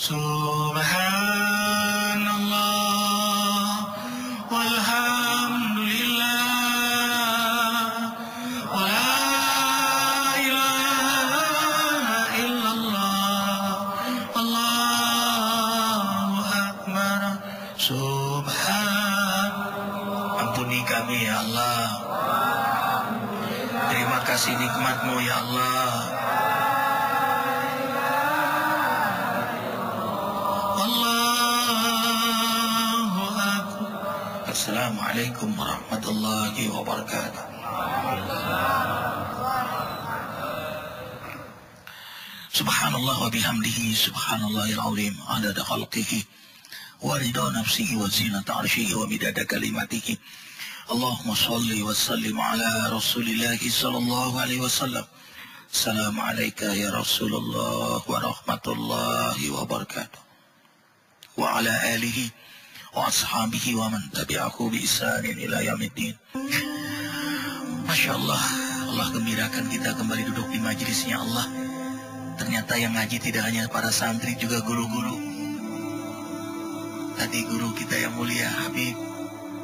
Subhanallah walhamdulillah wa la ilaha illallah Allahu akbar. Ampuni kami ya Allah. Terima kasih nikmat-Mu ya Allah. Assalamualaikum warahmatullahi wabarakatuh. Subhanallah wa bihamdihi subhanallahil azim adada khalqihi wa ridha nafsihi wa zinata arshihi wa midada kalimatihi. Allahumma salli wa sallim ala rasulillahi sallallahu alaihi wasallam. Assalamu alayka ya Rasulullah wa rahmatullahi wabarakatuh. Wa ala alihi wa ashabihi wa man tabi'ahu bi ihsanin ila yaumiddin. Masya Allah, Allah gembirakan kita kembali duduk di majelisnya Allah. Ternyata yang ngaji tidak hanya para santri, juga guru-guru. Tadi guru kita yang mulia Habib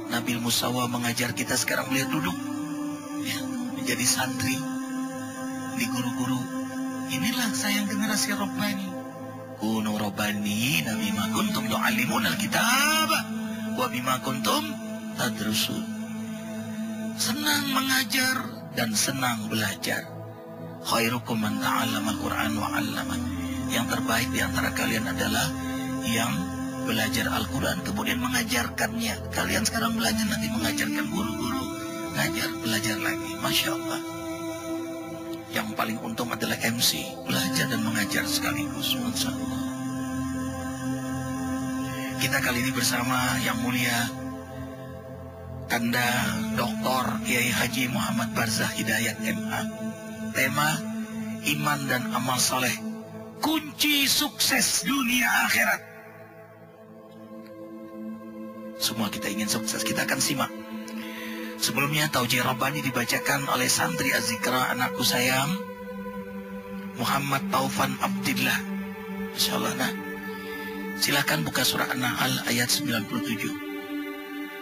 Nabil Musawa mengajar kita, sekarang beliau duduk ya, menjadi santri di guru-guru. Inilah sayang generasi Rabbani. Kunu Rabbani bima kuntum tu'allimunal kitab wa bima kuntum tadrusun. Senang mengajar dan senang belajar. Khairukum man ta'allama al-Qur'an wa 'allama. Yang terbaik di antara kalian adalah yang belajar Al-Quran kemudian mengajarkannya. Kalian sekarang belajar, nanti mengajarkan guru-guru, ngajar, belajar lagi. Masya Allah. Yang paling untung adalah MC, belajar dan mengajar sekaligus. Masya Allah. Kita kali ini bersama yang mulia Kanda Dr. Kiai Haji Muhammad Barzah Hidayat MA. Tema iman dan amal saleh, kunci sukses dunia akhirat. Semua kita ingin sukses, kita akan simak. Sebelumnya Taujih Rabbani dibacakan oleh santri Az-Zikra anakku sayang Muhammad Taufan Abdillah. Masya Allah. Nah, silakan buka surah An-Nahl ayat 97.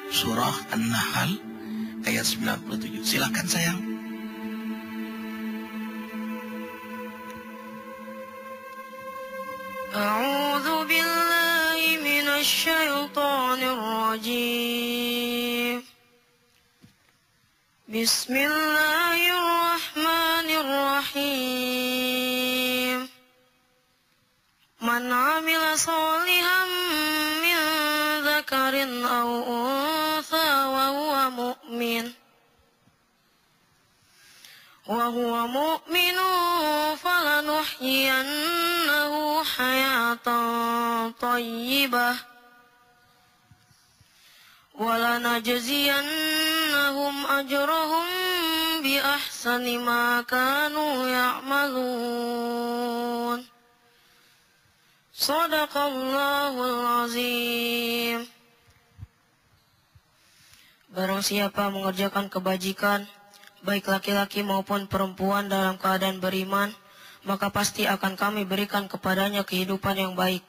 Surah An-Nahl ayat 97. Silakan sayang. A'udzu billahi minasy syaithanir rajim. Bismillahirrahmanirrahim. Man 'amila shalihan min dzakarin aw untha wa huwa mu'minun falanuhyiyannahu hayatan thayyibah walanajziyannahum ajrahum bi ahsani ma kanu ya'malun. Shadaqallahul azim. Barang siapa mengerjakan kebajikan, baik laki-laki maupun perempuan dalam keadaan beriman, maka pasti akan kami berikan kepadanya kehidupan yang baik,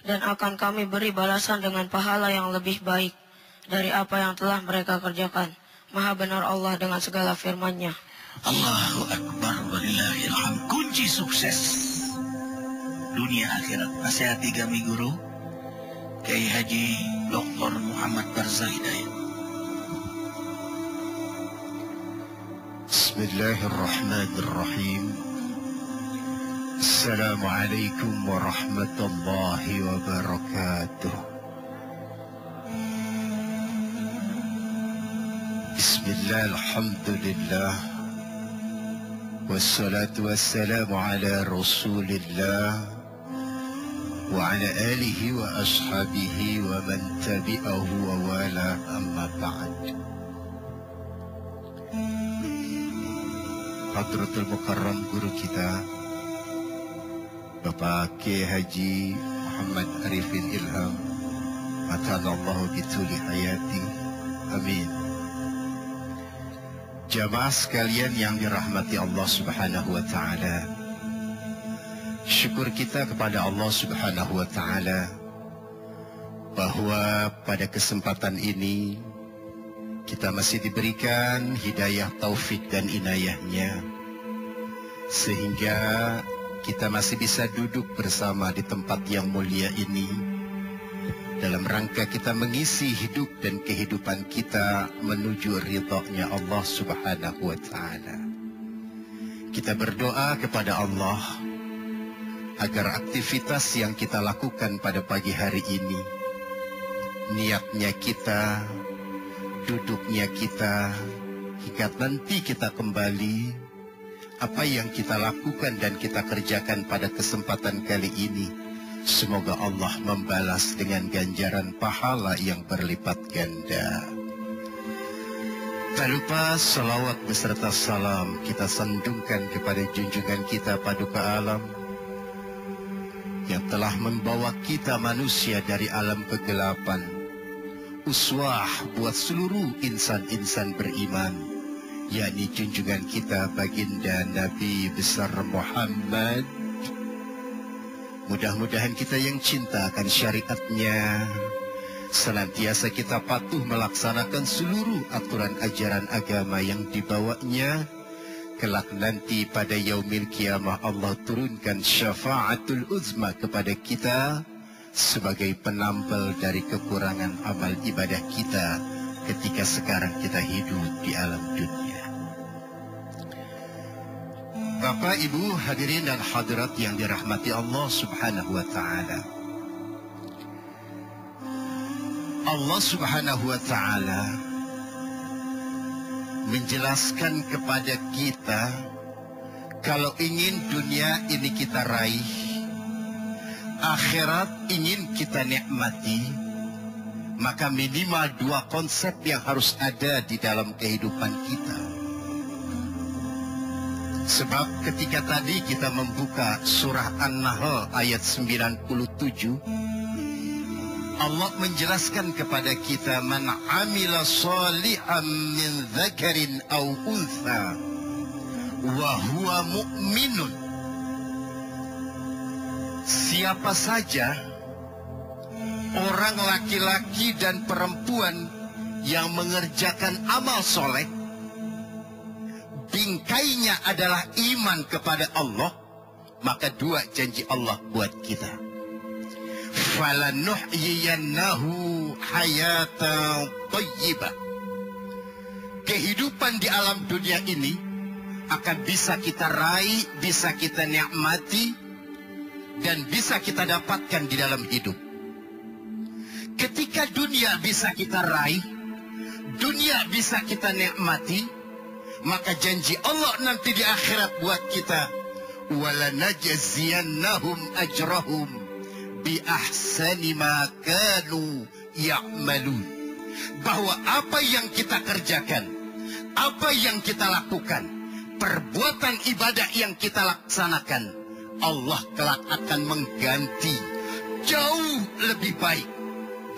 dan akan kami beri balasan dengan pahala yang lebih baik dari apa yang telah mereka kerjakan. Maha benar Allah dengan segala firman-Nya. Allahu Akbar walillahil hamd. Kunci sukses dunia akhirat. Nasihati kami guru Kiai Haji Dr. Muhammad Barzah Hidayat. Bismillahirrahmanirrahim. Assalamualaikum warahmatullahi wabarakatuh. Bismillah, alhamdulillah, wassalatu wassalamu ala rasulillah wa ala alihi wa ashabihi wa man tabi'ahu wa wala, amma ba'd. Hadratul Mukarram guru kita Bapak Kiai Haji Muhammad Arifin Ilham Matanallahu bituli hayati. Amin. Jamaah sekalian yang dirahmati Allah Subhanahu wa taala. Syukur kita kepada Allah Subhanahu wa taala bahwa pada kesempatan ini kita masih diberikan hidayah, taufik dan inayahnya, sehingga kita masih bisa duduk bersama di tempat yang mulia ini dalam rangka kita mengisi hidup dan kehidupan kita menuju ridha-Nya Allah Subhanahu wa taala. Kita berdoa kepada Allah agar aktivitas yang kita lakukan pada pagi hari ini, niatnya kita, duduknya kita, hingga nanti kita kembali, apa yang kita lakukan dan kita kerjakan pada kesempatan kali ini, semoga Allah membalas dengan ganjaran pahala yang berlipat ganda. Tak lupa salawat beserta salam kita sandungkan kepada junjungan kita Paduka Alam yang telah membawa kita manusia dari alam kegelapan, uswah buat seluruh insan-insan beriman, yakni junjungan kita baginda Nabi besar Muhammad. Mudah-mudahan kita yang cinta akan syariatnya, senantiasa kita patuh melaksanakan seluruh aturan ajaran agama yang dibawanya. Kelak nanti pada yaumil kiamah Allah turunkan syafaatul uzma kepada kita sebagai penampil dari kekurangan amal ibadah kita ketika sekarang kita hidup di alam dunia. Bapak, Ibu, hadirin dan hadirat yang dirahmati Allah Subhanahu wa taala. Allah Subhanahu wa taala menjelaskan kepada kita kalau ingin dunia ini kita raih, akhirat ingin kita nikmati, maka minimal dua konsep yang harus ada di dalam kehidupan kita. Sebab ketika tadi kita membuka surah An-Nahl ayat 97, Allah menjelaskan kepada kita, man amila salihan min dzakarin aw untha wa huwa mu'minun. Siapa saja orang laki-laki dan perempuan yang mengerjakan amal soleh, bingkainya adalah iman kepada Allah, maka dua janji Allah buat kita. Falanuhyiyannahu hayatan thayyibah. Kehidupan di alam dunia ini akan bisa kita raih, bisa kita nikmati, dan bisa kita dapatkan di dalam hidup. Ketika dunia bisa kita raih, dunia bisa kita nikmati, maka janji Allah nanti di akhirat buat kita, walanajziyannahum ajrahum bi ahsani ma kanu ya'malun. Bahwa apa yang kita kerjakan, apa yang kita lakukan, perbuatan ibadah yang kita laksanakan, Allah kelak akan mengganti jauh lebih baik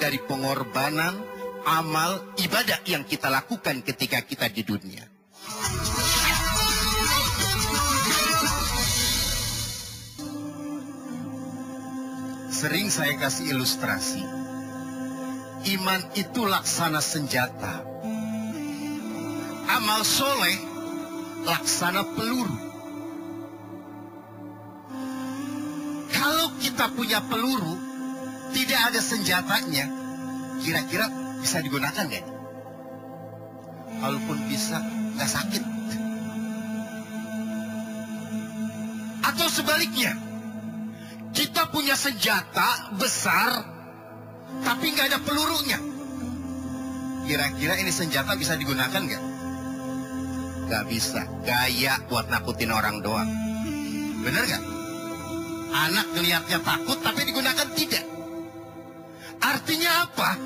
dari pengorbanan amal ibadah yang kita lakukan ketika kita di dunia. Sering saya kasih ilustrasi, iman itu laksana senjata, amal soleh laksana peluru. Kalau kita punya peluru, tidak ada senjatanya, kira-kira bisa digunakan nggak? Kalaupun bisa, nggak sakit. Atau sebaliknya, kita punya senjata besar, tapi nggak ada pelurunya. Kira-kira ini senjata bisa digunakan nggak? Nggak bisa. Gaya buat nakutin orang doang. Bener nggak? Anak ngelihatnya takut, tapi digunakan tidak. Artinya apa?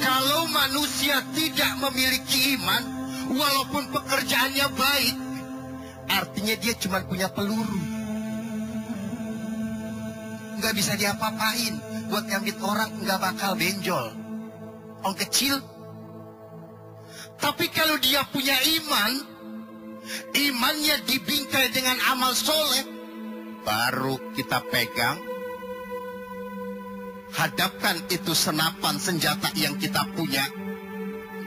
Kalau manusia tidak memiliki iman, walaupun pekerjaannya baik, artinya dia cuma punya peluru. Nggak bisa diapa-apain. buat ngambil orang nggak bakal benjol. Orang kecil. Tapi kalau dia punya iman, imannya dibingkai dengan amal soleh, baru kita pegang, hadapkan itu senapan senjata yang kita punya,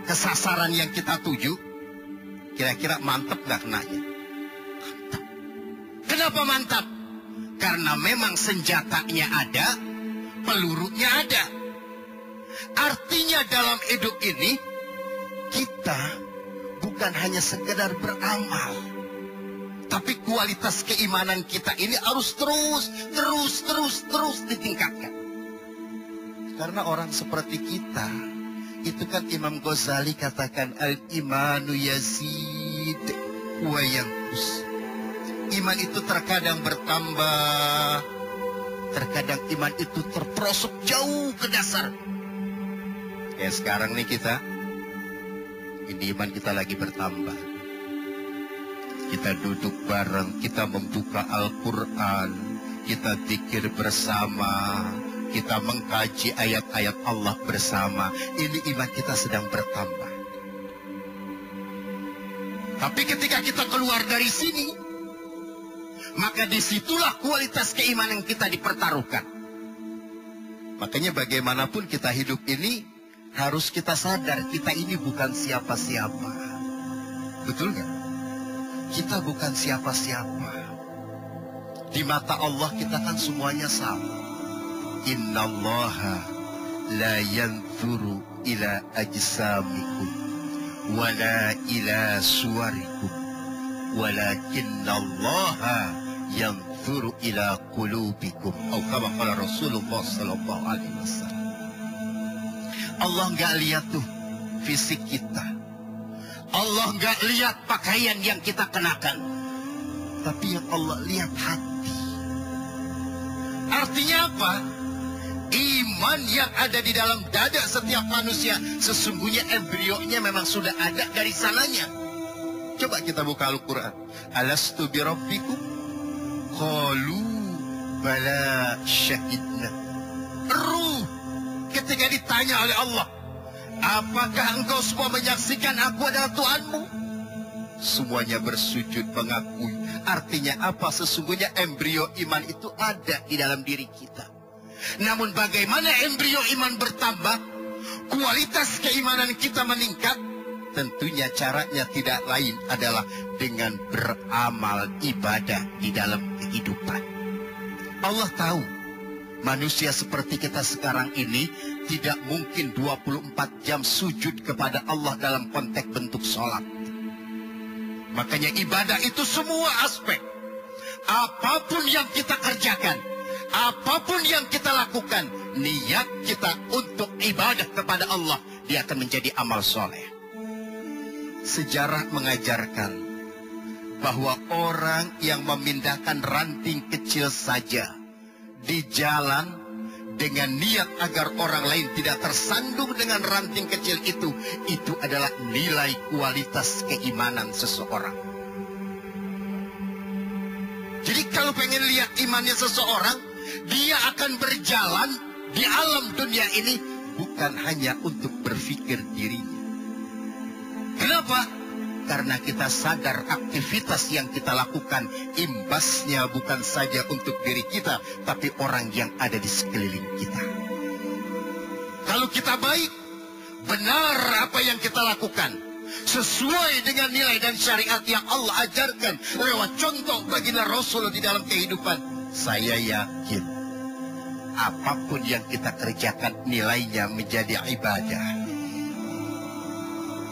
ke sasaran yang kita tuju, kira-kira mantap gak kenanya? Mantap. Kenapa mantap? Karena memang senjatanya ada, pelurunya ada. Artinya dalam hidup ini, kita bukan hanya sekedar beramal, tapi kualitas keimanan kita ini harus terus ditingkatkan. Karena orang seperti kita, itu kan Imam Ghazali katakan al-imanu yazid wa yanqus. Iman itu terkadang bertambah, terkadang iman itu terperosok jauh ke dasar. Kayak sekarang nih kita, ini iman kita lagi bertambah. Kita duduk bareng, kita membuka Al-Quran, kita zikir bersama, kita mengkaji ayat-ayat Allah bersama. Ini iman kita sedang bertambah. Tapi ketika kita keluar dari sini, maka disitulah kualitas keimanan kita dipertaruhkan. Makanya bagaimanapun kita hidup ini, harus kita sadar kita ini bukan siapa-siapa. Betul nggak? Kita bukan siapa-siapa. Di mata Allah kita kan semuanya sama. Innallaha la yanzuru ila ajsamikum wala ila suwarikum walakinnallaha yanzuru ila qulubikum. Atau kama qala Rasulullah sallallahu alaihi wasallam. Allah nggak lihat tuh fisik kita. Allah nggak lihat pakaian yang kita kenakan. Tapi yang Allah lihat hati. Artinya apa? Iman yang ada di dalam dada setiap manusia, sesungguhnya embrionya memang sudah ada dari sananya. Coba kita buka Al-Quran. Alastu bi rabbikum? Qalu bala syahidna. Ruh ketika ditanya oleh Allah, apakah engkau semua menyaksikan aku adalah Tuhanmu? Semuanya bersujud mengakui. Artinya apa? Sesungguhnya embrio iman itu ada di dalam diri kita. Namun bagaimana embrio iman bertambah, kualitas keimanan kita meningkat, tentunya caranya tidak lain adalah dengan beramal ibadah di dalam kehidupan. Allah tahu manusia seperti kita sekarang ini tidak mungkin 24 jam sujud kepada Allah dalam konteks bentuk sholat. Makanya ibadah itu semua aspek. Apapun yang kita kerjakan, apapun yang kita lakukan, niat kita untuk ibadah kepada Allah, dia akan menjadi amal soleh. Sejarah mengajarkan bahwa orang yang memindahkan ranting kecil saja di jalan dengan niat agar orang lain tidak tersandung dengan ranting kecil itu adalah nilai kualitas keimanan seseorang. Jadi kalau pengen lihat imannya seseorang, dia akan berjalan di alam dunia ini bukan hanya untuk berpikir dirinya. Kenapa? Karena kita sadar aktivitas yang kita lakukan imbasnya bukan saja untuk diri kita, tapi orang yang ada di sekeliling kita. Kalau kita baik, benar apa yang kita lakukan, sesuai dengan nilai dan syariat yang Allah ajarkan lewat contoh baginda Rasul di dalam kehidupan, saya yakin apapun yang kita kerjakan nilainya menjadi ibadah.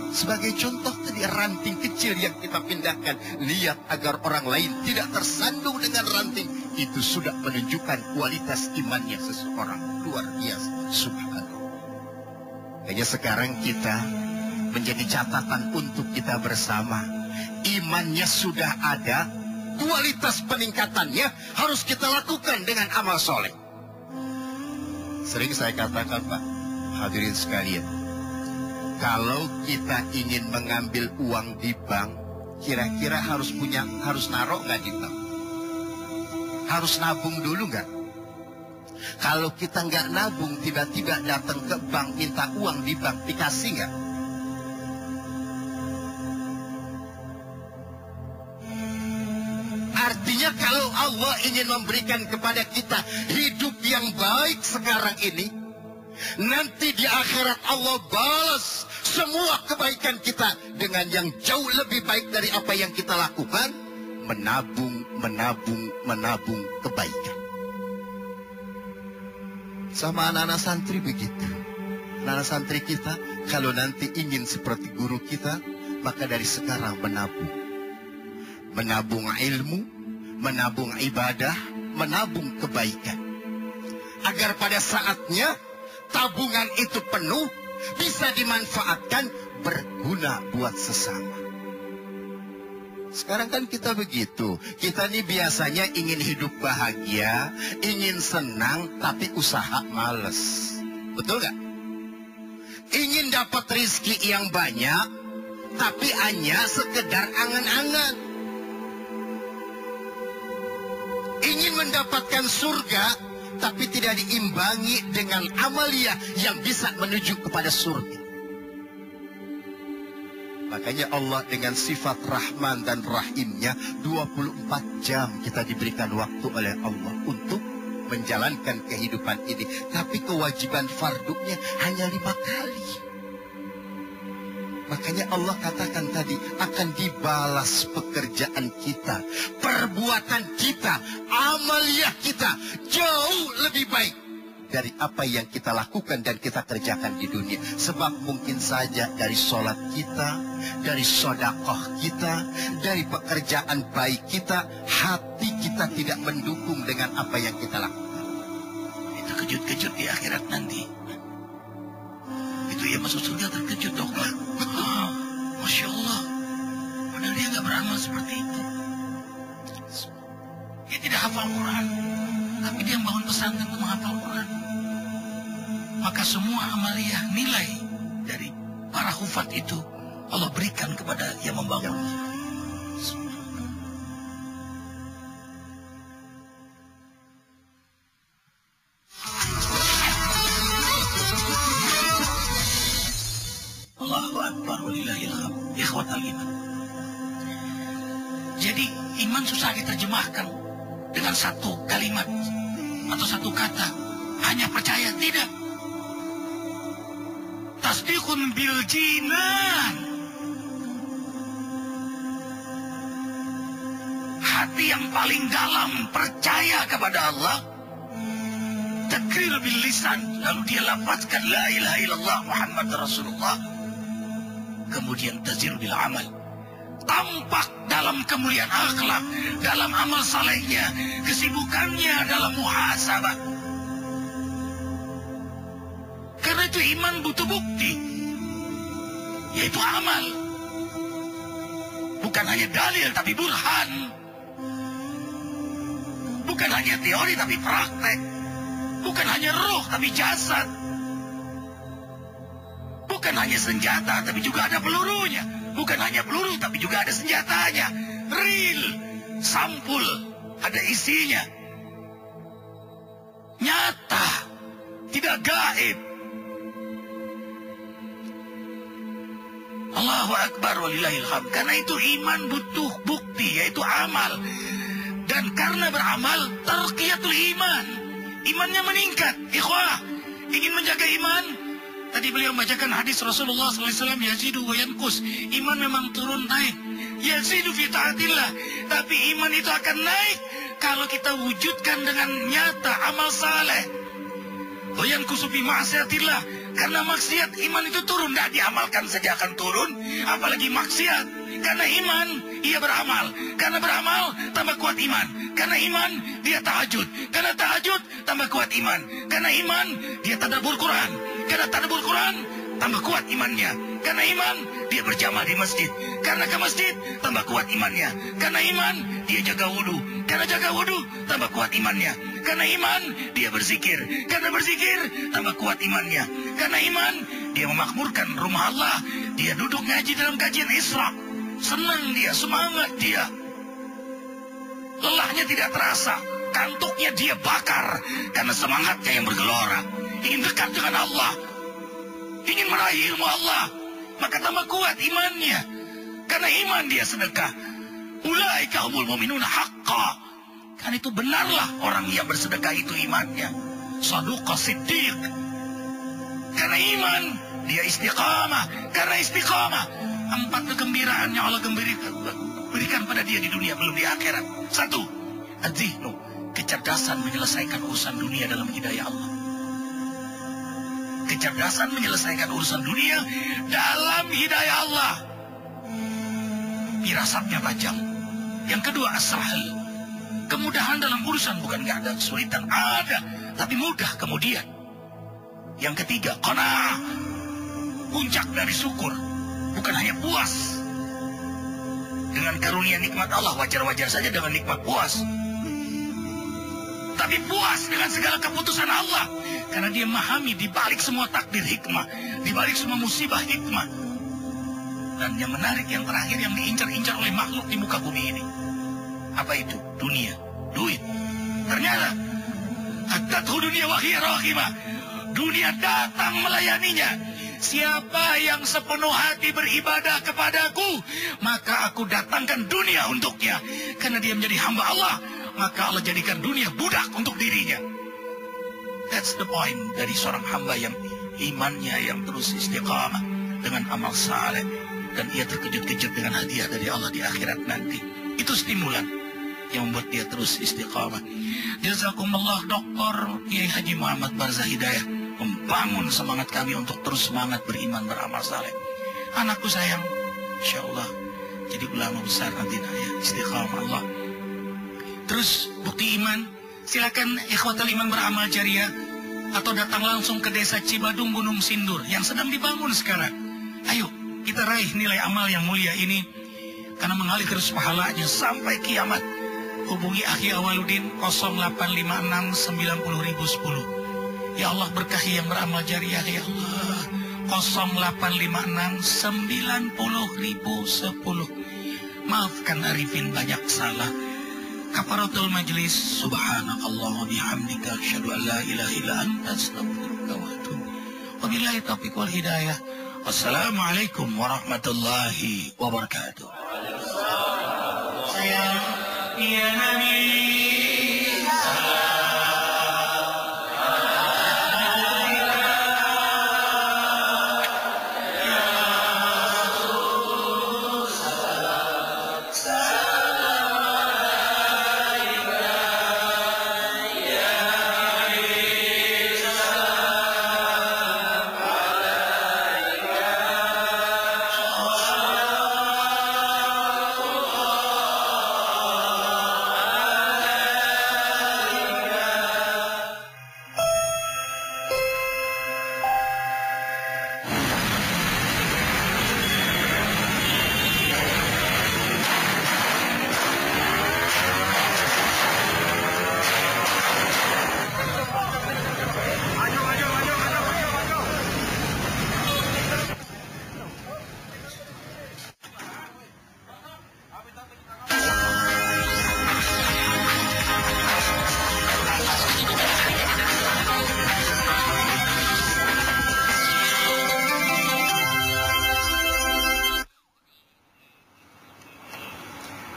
Sebagai contoh tadi ranting kecil yang kita pindahkan, lihat agar orang lain tidak tersandung dengan ranting, itu sudah menunjukkan kualitas imannya seseorang. Luar biasa, subhanallah. Kayaknya sekarang kita menjadi catatan untuk kita bersama. Imannya sudah ada, kualitas peningkatannya harus kita lakukan dengan amal soleh. Sering saya katakan, Pak, hadirin sekalian, kalau kita ingin mengambil uang di bank, kira-kira harus naruh nggak di bank? Harus nabung dulu nggak? Kalau kita nggak nabung, tiba-tiba datang ke bank minta uang di bank, dikasih nggak? Artinya kalau Allah ingin memberikan kepada kita hidup yang baik sekarang ini, nanti di akhirat Allah balas semua kebaikan kita dengan yang jauh lebih baik dari apa yang kita lakukan. Menabung, menabung, menabung kebaikan. Sama anak-anak santri begitu. Anak-anak santri kita kalau nanti ingin seperti guru kita, maka dari sekarang menabung. Menabung ilmu, menabung ibadah, menabung kebaikan. Agar pada saatnya tabungan itu penuh, bisa dimanfaatkan, berguna buat sesama. Sekarang kan kita begitu. Kita ini biasanya ingin hidup bahagia, ingin senang, tapi usaha males. Betul gak? Ingin dapat rezeki yang banyak, tapi hanya sekedar angan-angan. Ingin mendapatkan surga, tapi tidak diimbangi dengan amaliyah yang bisa menuju kepada surga. Makanya Allah dengan sifat Rahman dan Rahimnya, 24 jam kita diberikan waktu oleh Allah untuk menjalankan kehidupan ini. Tapi kewajiban fardunya hanya 5 kali. Makanya Allah katakan tadi, akan dibalas pekerjaan kita, perbuatan kita, amaliyah kita jauh lebih baik dari apa yang kita lakukan dan kita kerjakan di dunia. Sebab mungkin saja dari sholat kita, dari sodakoh kita, dari pekerjaan baik kita, hati kita tidak mendukung dengan apa yang kita lakukan. Itu kejut-kejut di akhirat nanti. Itu ya masuk surga terkejut dong. Masya Allah. Padahal dia nggak beramal seperti itu. Dia tidak hafal Quran, tapi dia bangun pesantren untuk menghafal Quran. Maka semua amaliyah, nilai dari para hufat itu Allah berikan kepada yang membangunnya. Allahu Akbar walillahil hamd. Ikhwatal iman. Jadi iman susah diterjemahkan dengan satu kalimat atau satu kata. Hanya percaya, tidak. Tasdiqun bil jinan. Hati yang paling dalam percaya kepada Allah. Takrir bil lisan. Lalu dia lafazkan la ilaha illallah Muhammad Rasulullah. Kemudian tazir bil amal. Tampak dalam kemuliaan akhlak, dalam amal salehnya, kesibukannya dalam muhasabah. Karena itu iman butuh bukti, yaitu amal. Bukan hanya dalil tapi burhan. Bukan hanya teori tapi praktek. Bukan hanya ruh tapi jasad. Bukan hanya senjata tapi juga ada pelurunya. Bukan hanya peluru tapi juga ada senjatanya. Real, sampul, ada isinya. Nyata, tidak gaib. Allahu Akbar walillahil hamd. Karena itu iman butuh bukti, yaitu amal. Dan karena beramal, tarqiyatul iman. Imannya meningkat. Ikhwah, ingin menjaga iman? Tadi beliau membacakan hadis Rasulullah SAW, yazidu wa yanqus. Iman memang turun naik. Yazidu fi ta'atillah. Tapi iman itu akan naik kalau kita wujudkan dengan nyata amal saleh. Wa yanqusu fi ma'siyatillah. Karena maksiat, iman itu turun. Tidak diamalkan saja akan turun. Apalagi maksiat. Karena iman, ia beramal. Karena beramal, tambah kuat iman. Karena iman, dia tahajud. Karena tahajud, tambah kuat iman. Karena iman, dia tadabbur Quran. Karena tadabbur Quran, tambah kuat imannya. Karena iman, dia berjamaah di masjid. Karena ke masjid, tambah kuat imannya. Karena iman, dia jaga wudu. Karena jaga wudu, tambah kuat imannya. Karena iman, dia berzikir. Karena berzikir, tambah kuat imannya. Karena iman, dia memakmurkan rumah Allah. Dia duduk ngaji dalam kajian Isra. Senang dia, semangat dia. Lelahnya tidak terasa. kantuknya dia bakar karena semangatnya yang bergelora. Ingin dekat dengan Allah, ingin meraih ilmu Allah, maka tambah kuat imannya. Karena iman dia sedekah. Ulaika humul mu'minuna haqqa. Kan itu benarlah orang yang bersedekah itu imannya. Saduqa siddiq. Karena iman dia istiqamah. Karena istiqamah 4 kegembiraan yang Allah berikan pada dia di dunia belum di akhirat. 1, adzihnu, kecerdasan menyelesaikan urusan dunia dalam hidayah Allah. Kecerdasan menyelesaikan urusan dunia dalam hidayah Allah. Firasatnya tajam. Yang kedua, as-sahal, kemudahan dalam urusan, bukan nggak ada kesulitan, ada, tapi mudah kemudian. Yang ketiga, qanaah, puncak dari syukur, bukan hanya puas dengan karunia nikmat Allah, wajar-wajar saja dengan nikmat puas, tapi puas dengan segala keputusan Allah, karena dia memahami di balik semua takdir hikmah, di balik semua musibah hikmah. Dan yang menarik, yang terakhir, yang diincar-incar oleh makhluk di muka bumi ini, apa itu? Dunia, duit. Ternyata hatathu dunia wa hiya raghimah, dunia datang melayaninya. Siapa yang sepenuh hati beribadah kepadaku, maka aku datangkan dunia untuknya. Karena dia menjadi hamba Allah, maka Allah jadikan dunia budak untuk dirinya. That's the point dari seorang hamba yang imannya yang terus istiqamah dengan amal saleh, dan ia terkejut-kejut dengan hadiah dari Allah di akhirat nanti. Itu stimulan yang membuat dia terus istiqamah. Jazakumullah Dr. Kiai Haji Muhammad Barzah Hidayah membangun semangat kami untuk terus semangat beriman, beramal saleh. Anakku sayang, insya Allah jadi ulama besar nanti ya, istiqamah Allah. Terus bukti iman, silakan ikhwatal iman beramal jariah, atau datang langsung ke desa Cibadung Gunung Sindur yang sedang dibangun sekarang. Ayo kita raih nilai amal yang mulia ini, karena mengalir terus pahalanya sampai kiamat. Hubungi Akhi Awaludin 0856 90.010. Ya Allah, berkahi yang beramal jariah ya Allah. 0856 90.010. Maafkan Arifin banyak salah. Kafaratul majlis, subhanakallah wa bihamdika asyhadu an la ilaha illa anta astaghfiruka wa atubu. Wabillahi taufiq wal hidayah. Wassalamualaikum warahmatullahi wabarakatuh. Sayang, ya Nabi.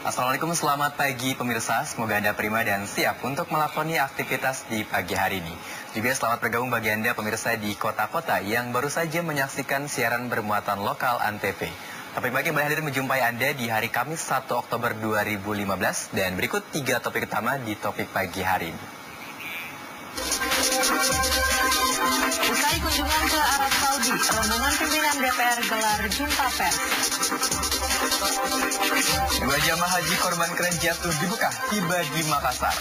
Assalamualaikum, selamat pagi pemirsa. Semoga Anda prima dan siap untuk melakoni aktivitas di pagi hari ini. Juga selamat bergabung bagi Anda pemirsa di kota-kota yang baru saja menyaksikan siaran bermuatan lokal Antv. Topik pagi kembali hadir menjumpai Anda di hari Kamis 1 Oktober 2015 dan berikut 3 topik utama di topik pagi hari ini. Usai kunjungan ke Arab Saudi, rombongan pimpinan DPR gelar jumpa pers. 2 jamaah haji korban keren jatuh di Mekah tiba di Makassar.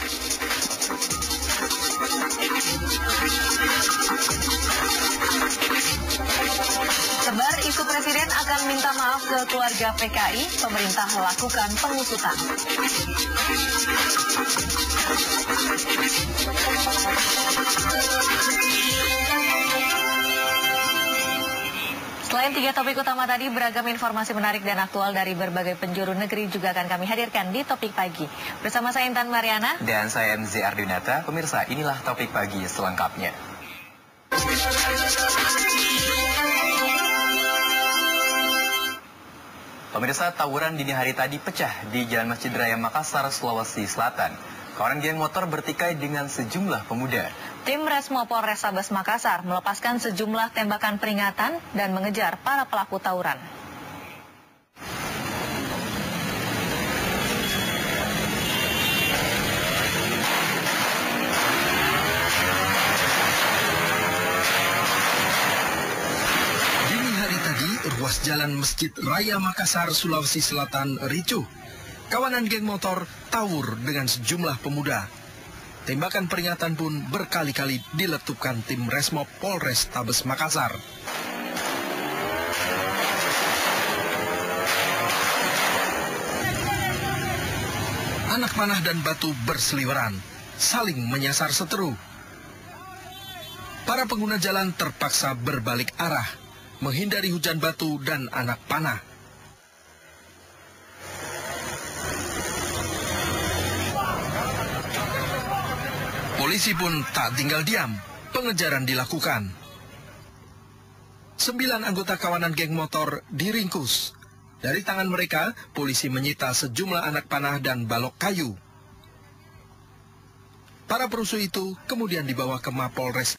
Sebar isu presiden akan minta maaf ke keluarga PKI, pemerintah lakukan pengusutan. Selain Selain 3 topik utama tadi, beragam informasi menarik dan aktual dari berbagai penjuru negeri juga akan kami hadirkan di Topik Pagi. Bersama saya Intan Mariana. Dan saya MZ Ardinata. Pemirsa, inilah Topik Pagi selengkapnya. Pemirsa, tawuran dini hari tadi pecah di Jalan Masjid Raya Makassar, Sulawesi Selatan. Kawanan geng motor bertikai dengan sejumlah pemuda. Tim Resmo Polrestabes Makassar melepaskan sejumlah tembakan peringatan dan mengejar para pelaku tawuran. Dini hari tadi, ruas jalan Masjid Raya Makassar, Sulawesi Selatan ricuh. Kawanan geng motor tawur dengan sejumlah pemuda. Tembakan peringatan pun berkali-kali diletupkan tim Resmo Polrestabes Makassar. Anak panah dan batu berseliweran, saling menyasar seteru. Para pengguna jalan terpaksa berbalik arah, menghindari hujan batu dan anak panah. Polisi pun tak tinggal diam, pengejaran dilakukan. 9 anggota kawanan geng motor diringkus. Dari tangan mereka, polisi menyita sejumlah anak panah dan balok kayu. Para perusuh itu kemudian dibawa ke Mapolres